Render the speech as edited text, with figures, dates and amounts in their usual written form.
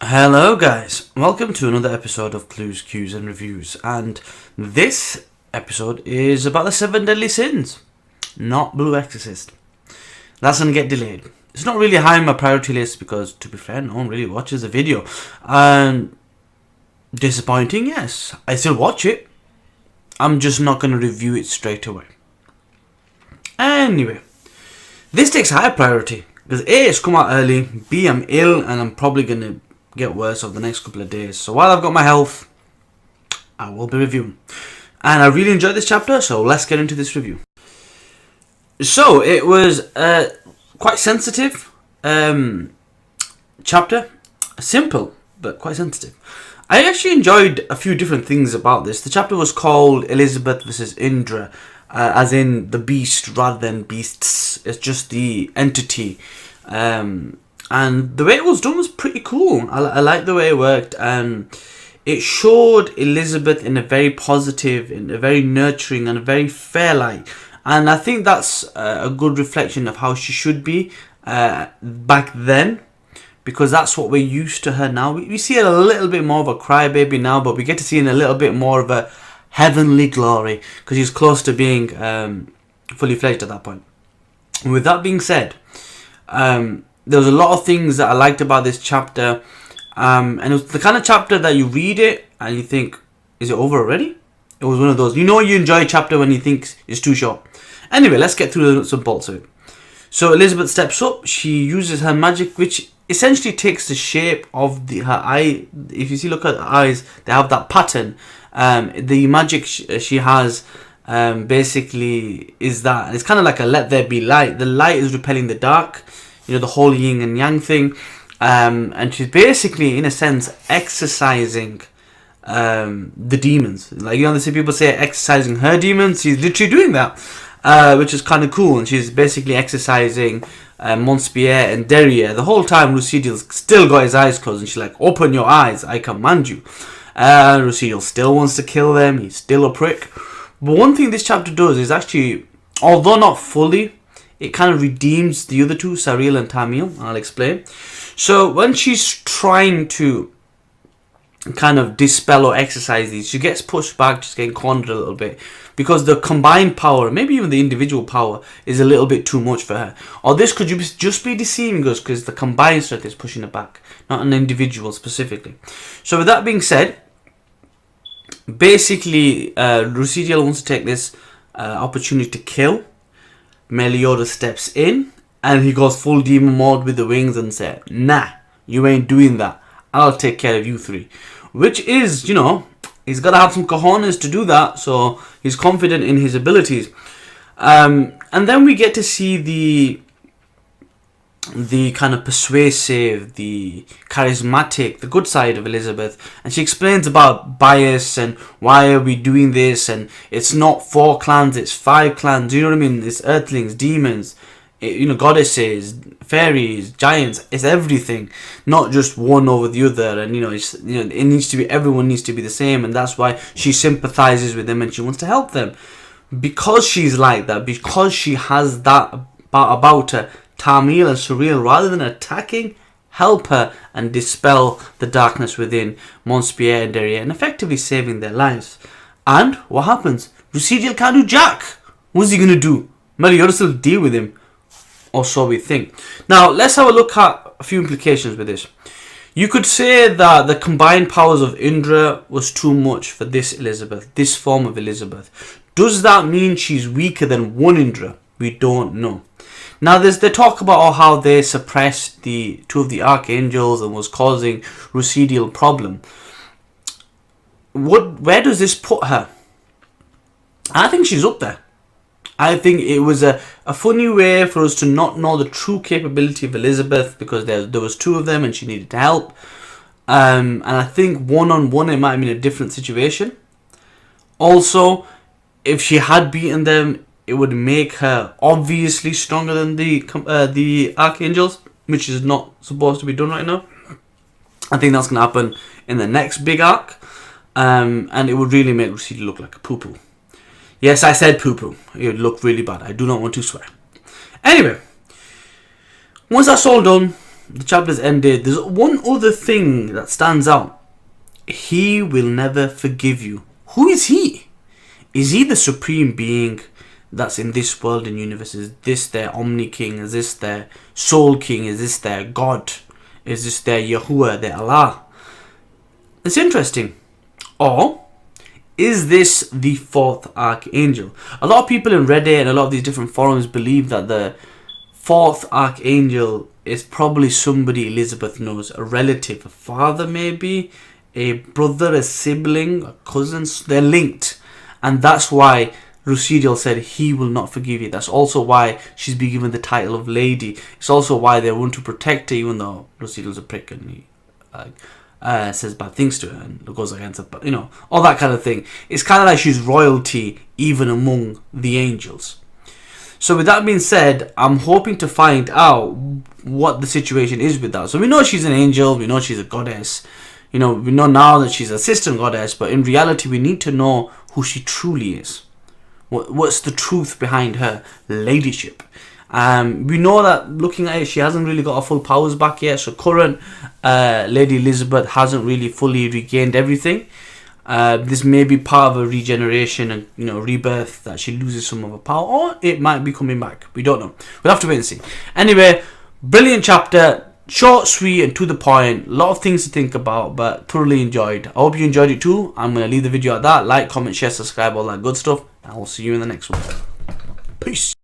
Hello guys, welcome to another episode of Clues, Cues and Reviews, and this episode is about the 7 deadly sins, not Blue Exorcist. That's going to get delayed. It's not really high on my priority list because, to be fair, no one really watches the video. And disappointing, yes, I still watch it. I'm just not going to review it straight away. Anyway, this takes higher priority because A, it's come out early, B, I'm ill and I'm probably going to get worse over the next couple of days. So while I've got my health, I will be reviewing. And I really enjoyed this chapter, so let's get into this review. So it was a quite sensitive chapter. Simple, but quite sensitive. I actually enjoyed a few different things about this. The chapter was called Elizabeth versus Indura, as in the beast rather than beasts. It's just the entity. And the way it was done was pretty cool. I like the way it worked. It showed Elizabeth in a very positive, in a very nurturing and a very fair light. And I think that's a good reflection of how she should be back then. Because that's what we're used to her now. We see her a little bit more of a crybaby now, but we get to see in a little bit more of a heavenly glory. Because she's close to being fully fledged at that point. And with that being said, there was a lot of things that I liked about this chapter, and it was the kind of chapter that you read it and you think, is it over already? It was one of those, you enjoy a chapter when you think it's too short. Anyway, let's get through the nuts and bolts of it. So Elizabeth steps up, she uses her magic, which essentially takes the shape of her eye. If you see, look at her eyes, they have that pattern. The magic she has basically is that, and it's kind of like a let there be light. The light is repelling the dark. The whole yin and yang thing. And she's basically, in a sense, exercising the demons. Like, they see people say exercising her demons. She's literally doing that, which is kind of cool. And she's basically exercising Monspiet and Derriere. The whole time, Lucidel's still got his eyes closed. And she's like, open your eyes, I command you. Lucidel still wants to kill them. He's still a prick. But one thing this chapter does is actually, although not fully, it kind of redeems the other two, Sariel and Tarmiel. I'll explain. So when she's trying to kind of dispel or exercise these, she gets pushed back, she's getting cornered a little bit. Because the combined power, maybe even the individual power, is a little bit too much for her. Or this could just be deceiving us because the combined strength is pushing her back, not an individual specifically. So with that being said, basically, Lucidel wants to take this opportunity to kill. Meliodas steps in and he goes full demon mode with the wings and says, nah, you ain't doing that. I'll take care of you three. Which is, he's got to have some cojones to do that. So he's confident in his abilities. And then we get to see the kind of persuasive, the charismatic, the good side of Elizabeth. And she explains about bias and why are we doing this, and it's not 4 clans, it's 5 clans, you know what I mean? It's earthlings, demons, goddesses, fairies, giants, it's everything, not just one over the other. And it needs to be, everyone needs to be the same, and that's why she sympathizes with them and she wants to help them. Because she's like that, because she has that about her, Tarmiel and Sariel, rather than attacking, help her and dispel the darkness within Monspiet and Derriere and effectively saving their lives. And what happens? Lucidel can't do jack. What's he going to do? Meliodas will deal with him. Or so we think. Now, let's have a look at a few implications with this. You could say that the combined powers of Indura was too much for this Elizabeth, this form of Elizabeth. Does that mean she's weaker than one Indura? We don't know. Now, they talk about how they suppressed the 2 of the archangels and was causing Lucidel problem. Where does this put her? I think she's up there. I think it was a funny way for us to not know the true capability of Elizabeth because there was 2 of them and she needed help. And I think one-on-one it might have been a different situation. Also, if she had beaten them, it would make her obviously stronger than the archangels, which is not supposed to be done right now. I think that's going to happen in the next big arc, and it would really make Lucidel look like a poo-poo. Yes, I said poo-poo. It would look really bad. I do not want to swear. Anyway, once that's all done, the chapter's ended. There's one other thing that stands out. He will never forgive you. Who is he? Is he the supreme being that's in this world and universe? Is this their Omni King? Is this their Soul King? Is this their God? Is this their Yahuwah, their Allah? It's interesting. Or is this the fourth archangel? A lot of people in Reddit and a lot of these different forums believe that the fourth archangel is probably somebody Elizabeth knows, a relative, a father maybe, a brother, a sibling, a cousin. They're linked, and that's why Lucidel said he will not forgive you. That's also why she's been given the title of lady. It's also why they want to protect her, even though Lucidel's a prick and he says bad things to her and goes against her, but all that kind of thing. It's kind of like she's royalty even among the angels. So with that being said, I'm hoping to find out what the situation is with that. So we know she's an angel, we know she's a goddess, we know now that she's assistant goddess, but in reality we need to know who she truly is. What's the truth behind her ladyship? We know that looking at it, she hasn't really got her full powers back yet. So current Lady Elizabeth hasn't really fully regained everything. This may be part of a regeneration and rebirth, that she loses some of her power, or it might be coming back. We don't know. We'll have to wait and see. Anyway, brilliant chapter. Short, sweet, and to the point. A lot of things to think about, but thoroughly enjoyed. I hope you enjoyed it too. I'm going to leave the video at that. Like, comment, share, subscribe, all that good stuff. And I'll see you in the next one. Peace.